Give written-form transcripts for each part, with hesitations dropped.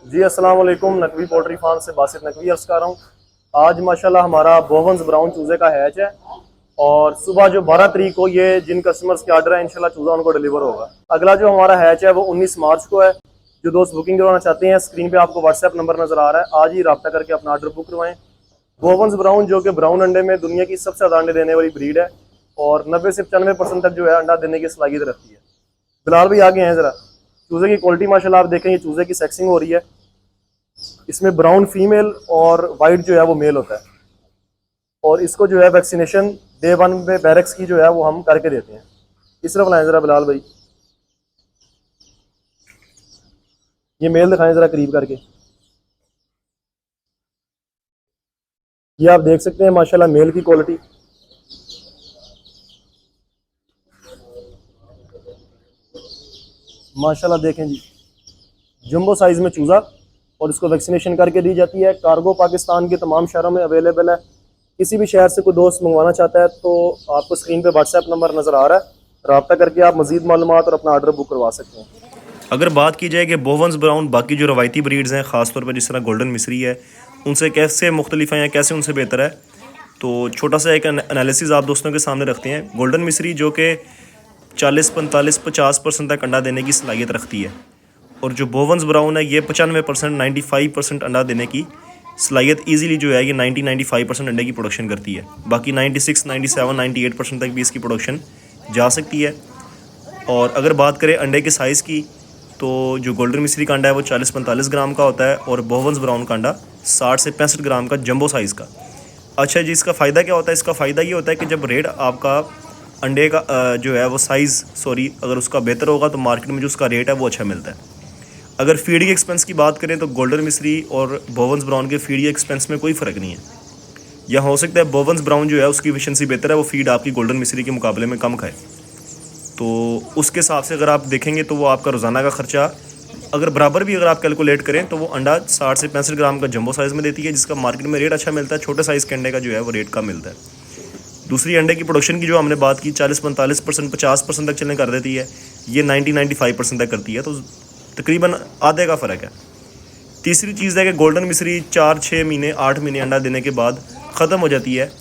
जी अस्सलाम वालेकुम। Naqvi poultry farm से बासित नकवी अर्ज कर रहा हूँ। आज माशाल्लाह हमारा बोवंस ब्राउन चूज़े का हैच है और सुबह जो 12 तारीख को ये जिन कस्टमर्स के ऑर्डर है इंशाल्लाह चूज़ा उनको डिलीवर होगा। अगला जो हमारा हैच है वो 19 मार्च को है। जो दोस्त बुकिंग करवाना चाहते हैं स्क्रीन पे आपको व्हाट्सएप नंबर नज़र आ रहा है, आज ही रब्ता करके अपना ऑर्डर बुक करवाएं। बोवंस ब्राउन जो कि ब्राउन अंडे में दुनिया की सबसे ज़्यादा अंडे देने वाली ब्रीड है और 90 से 95% तक जो है अंडा देने की सलाहियत रखती है। बिलाल भाई आगे हैं ज़रा। चूज़े की क्वालिटी माशाल्लाह आप देखें, ये चूज़े की सेक्सिंग हो रही है। इसमें ब्राउन फीमेल और वाइट जो है वो मेल होता है और इसको जो है वैक्सीनेशन डे 1 में बैरक्स की जो है वो हम करके देते हैं। इस तरफ लाएं ज़रा बिलाल भाई, ये मेल दिखाएं ज़रा करीब करके। ये आप देख सकते हैं माशाल्लाह मेल की क्वालिटी। माशाल्लाह देखें जी, जंबो साइज़ में चूज़ा और इसको वैक्सीनेशन करके दी जाती है। कार्गो पाकिस्तान के तमाम शहरों में अवेलेबल है। किसी भी शहर से कोई दोस्त मंगवाना चाहता है तो आपको स्क्रीन पे व्हाट्सएप नंबर नज़र आ रहा है, रब्ता करके आप मज़ीद मालूमात और अपना ऑर्डर बुक करवा सकते हैं। अगर बात की जाए कि बोवंस ब्राउन बाकी जो रवायती ब्रीड्स हैं, ख़ासतौर पर जिस तरह गोल्डन मिस्री है, उनसे कैसे मुख्तलिफ हैं या कैसे उनसे बेहतर है, तो छोटा सा एक एनालिसिस आप दोस्तों के सामने रखते हैं। गोल्डन मिस्री जो कि 40, 45, 50% तक अंडा देने की सलाहियत रखती है और जो बोवंस ब्राउन है ये 95%, 95% अंडा देने की सलाहियत ईज़िली जो है ये 90-95% अंडे की प्रोडक्शन करती है। बाकी 96, 97, 98% तक भी इसकी प्रोडक्शन जा सकती है। और अगर बात करें अंडे के साइज़ की, तो जो गोल्डन मिस्री का अंडा है वो 40-45 ग्राम का होता है और बोवंस ब्राउन का अंडा 60 से 65 ग्राम का जंबो साइज़ का। अच्छा जी, इसका फ़ायदा क्या होता है? इसका फ़ायदा ये होता है कि जब रेट आपका अंडे का जो है वो साइज़ अगर उसका बेहतर होगा तो मार्केट में जो उसका रेट है वो अच्छा मिलता है। अगर फीड के एक्सपेंस की बात करें तो गोल्डन मिस्री और बोवंस ब्राउन के फीड के एक्सपेंस में कोई फ़र्क नहीं है। या हो सकता है बोवंस ब्राउन जो है उसकी एफिशिएंसी बेहतर है, वो फीड आपकी गोल्डन मिस्री के मुकाबले में कम खाए, तो उसके हिसाब से अगर आप देखेंगे तो वो आपका रोज़ाना का ख़र्चा अगर बराबर भी अगर आप कैलकुलेट करें तो वो अंडा 60 से 65 ग्राम का जंबो साइज़ में देती है, जिसका मार्केट में रेट अच्छा मिलता है। छोटे साइज़ के अंडे का जो है वो रेट कम मिलता है। दूसरी अंडे की प्रोडक्शन की जो हमने बात की 40-45%, 50% तक चलने कर देती है, ये 90-95% तक करती है, तो तकरीबन आधे का फ़र्क है। तीसरी चीज़ है कि गोल्डन मिस्री 4-6 महीने 8 महीने अंडा देने के बाद ख़त्म हो जाती है,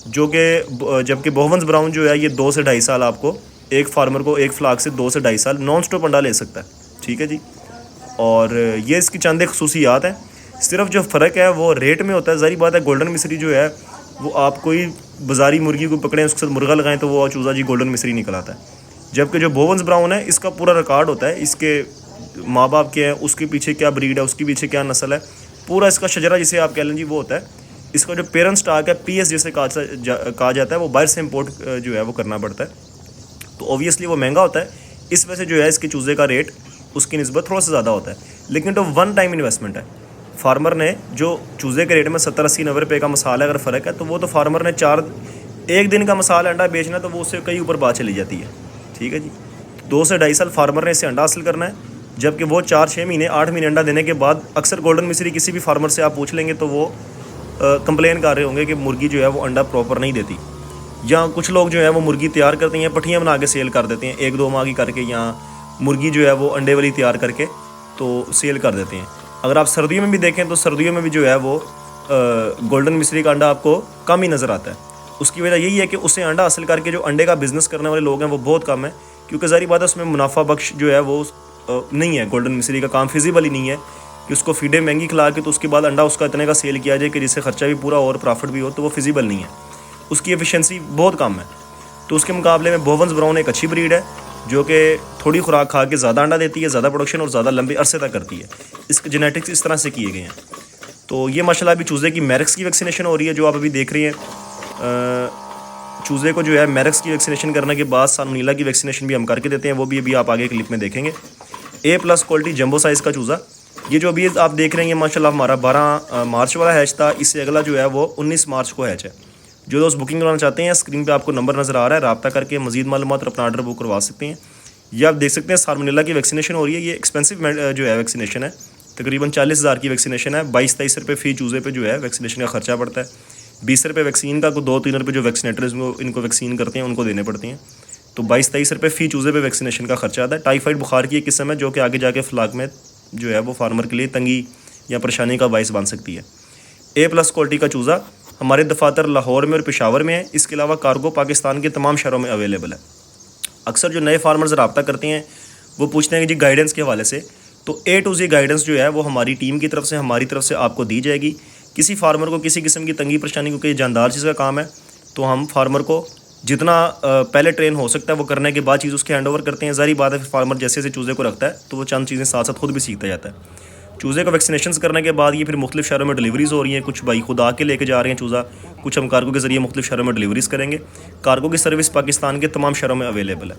जो कि जबकि बोवंस ब्राउन जो है ये 2 से 2.5 साल आपको एक फार्मर को एक फ्लाक से 2 से 2.5 साल नॉन स्टॉप अंडा ले सकता है। ठीक है जी। और ये इसकी चंद एक खसूसियात हैं। सिर्फ जो फ़र्क है वो रेट में होता है। ज़ाहिर बात है गोल्डन मिस्री जो है वो आप कोई बाज़ारी मुर्गी को पकड़ें उसके साथ मुर्गा लगाएं तो वो चूज़ा जी गोल्डन मिस्री निकल आता है। जबकि जो बोवंस ब्राउन है इसका पूरा रिकॉर्ड होता है, इसके माँ बाप के हैं, उसके पीछे क्या ब्रीड है, उसके पीछे क्या नस्ल है, पूरा इसका शजरा जिसे आप कह लें जी वो होता है। इसका जो पेरेंट स्टॉक है पीएस जिसे कहा जाता है, वो बाहर से इम्पोर्ट जो है वो करना पड़ता है, तो ऑब्वियसली वो महंगा होता है। इस वजह से जो है इसके चूज़े का रेट उसकी निस्बत थोड़ा सा ज़्यादा होता है। लेकिन तो वन टाइम इन्वेस्टमेंट है। फार्मर ने जो चूज़े के रेट में 70, 80, 90 रुपये का मसाला अगर फ़र्क है तो वो तो फार्मर ने एक दिन का मसाला अंडा बेचना तो वो उससे कई ऊपर बात चली जाती है। ठीक है जी। 2 से 2.5 साल फार्मर ने इससे अंडा हासिल करना है, जबकि वो 4-6 महीने 8 महीने अंडा देने के बाद अक्सर गोल्डन मिस्री किसी भी फार्मर से आप पूछ लेंगे तो वो कंप्लेन कर रहे होंगे कि मुर्गी जो है वो अंडा प्रॉपर नहीं देती। या कुछ लोग जो है वो मुर्गी तैयार करते हैं, पट्टियाँ बना के सेल कर देते हैं 1-2 माह की करके, या मुर्गी जो है वो अंडे वाली तैयार करके तो सेल कर देते हैं। अगर आप सर्दियों में भी देखें तो सर्दियों में भी जो है वो गोल्डन मिस्री का अंडा आपको कम ही नज़र आता है। उसकी वजह यही है कि उससे अंडा हासिल करके जो अंडे का बिज़नेस करने वाले लोग हैं वो बहुत कम है, क्योंकि ज़ाहिर बात है उसमें मुनाफा बख्श जो है वो नहीं है। गोल्डन मिस्री का काम फिजिबल ही नहीं है कि उसको फीडें महंगी खिला के तो उसके बाद अंडा उसका इतने का सेल किया जाए कि जिससे ख़र्चा भी पूरा और प्रॉफिट भी हो, तो वो फिजिबल नहीं है। उसकी एफिशिएंसी बहुत कम है। तो उसके मुकाबले में बोवंस ब्राउन एक अच्छी ब्रीड है जो कि थोड़ी खुराक खा के ज़्यादा अंडा देती है, ज़्यादा प्रोडक्शन और ज़्यादा लंबे अरसे तक करती है। इसके जेनेटिक्स इस तरह से किए गए हैं। तो ये माशाल्लाह अभी चूज़े की मैरक्स की वैक्सीनेशन हो रही है, जो आप अभी देख रही हैं। चूज़े को जो है मैरक्स की वैक्सीनेशन करने के बाद साल्मोनेला की वैक्सीनेशन भी हम करके देते हैं, वो भी अभी आप आगे क्लिप में देखेंगे। A+ क्वालिटी जंबो साइज़ का चूज़ा ये जो अभी आप देख रहे हैं माशाल्लाह हमारा 12 मार्च वाला हैच था। इससे अगला जो है वो 19 मार्च को हैच है। जो दोस्त बुकिंग करवाना चाहते हैं स्क्रीन पे आपको नंबर नज़र आ रहा है, रब्ता करके मज़ीद मालूमात और अपना ऑर्डर बुक करवा सकते हैं। ये आप देख सकते हैं साल्मोनेला की वैक्सीनेशन हो रही है। ये एक्सपेंसिव जो है वैक्सीनेशन है, तकरीबन 40,000 की वैक्सीनेशन है। 22-23 रुपये फ़ी चूज़े पे जो है वैक्सीनेशन का खर्चा पड़ता है। 20 रुपये वैक्सीन का, को 2-3 रुपये जो वैक्सीनेटर्स इनको वैक्सीन करते हैं उनको देने पड़ते हैं। तो 22-23 रुपये फ़ी चूज़े पे वैक्सीनेशन का खर्चा आता है। टाइफाइड बुखार की एक किस्म है जो कि आगे जाके फ्लाक में जो है वो फार्मर के लिए तंगी या परेशानी का बायस बन सकती है। A+ क्वालिटी का चूज़ा हमारे दफातर लाहौर में और पेशावर में है। इसके अलावा कार्गो पाकिस्तान के तमाम शहरों में अवेलेबल है। अक्सर जो नए फार्मर्स रब्ता करते हैं वो पूछते हैं कि जी गाइडेंस के हवाले से, तो A to Z गाइडेंस जो है वो हमारी टीम की तरफ से, हमारी तरफ से आपको दी जाएगी। किसी फार्मर को किसी किस्म की तंगी परेशानी, क्योंकि ये जानदार चीज़ का काम है, तो हम फार्मर को जितना पहले ट्रेन हो सकता है वो करने के बाद चीज़ उसके हैंड ओवर करते हैं। ज़ाहिर बात है, फिर फार्मर जैसे जैसे चूज़े को रखता है तो वो चंद चीज़ें साथ साथ खुद भी सीखता जाता है। चूज़े को वैक्सीनेशन करने के बाद ये फिर मुख्तलिफ शहरों में डिलीवरीज़ हो रही हैं। कुछ भाई खुद आके लेके जा रहे हैं चूज़ा, कुछ हम कार्गो के ज़रिए मुख्तलिफ शहरों में डिलीवरीज़ करेंगे। कार्गो की सर्विस पाकिस्तान के तमाम शहरों में अवेलेबल है।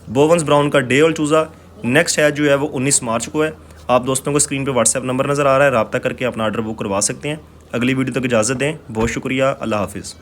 बोवंस ब्राउन का डे ओल्ड चूज़ा नेक्स्ट है जो है वो 19 मार्च को है। आप दोस्तों को स्क्रीन पे व्हाट्सएप नंबर नज़र आ रहा है, रब्ता करके अपना ऑर्डर बुक करवा सकते हैं। अगली वीडियो तक इजाज़त दें। बहुत शुक्रिया। अल्लाह हाफिज़।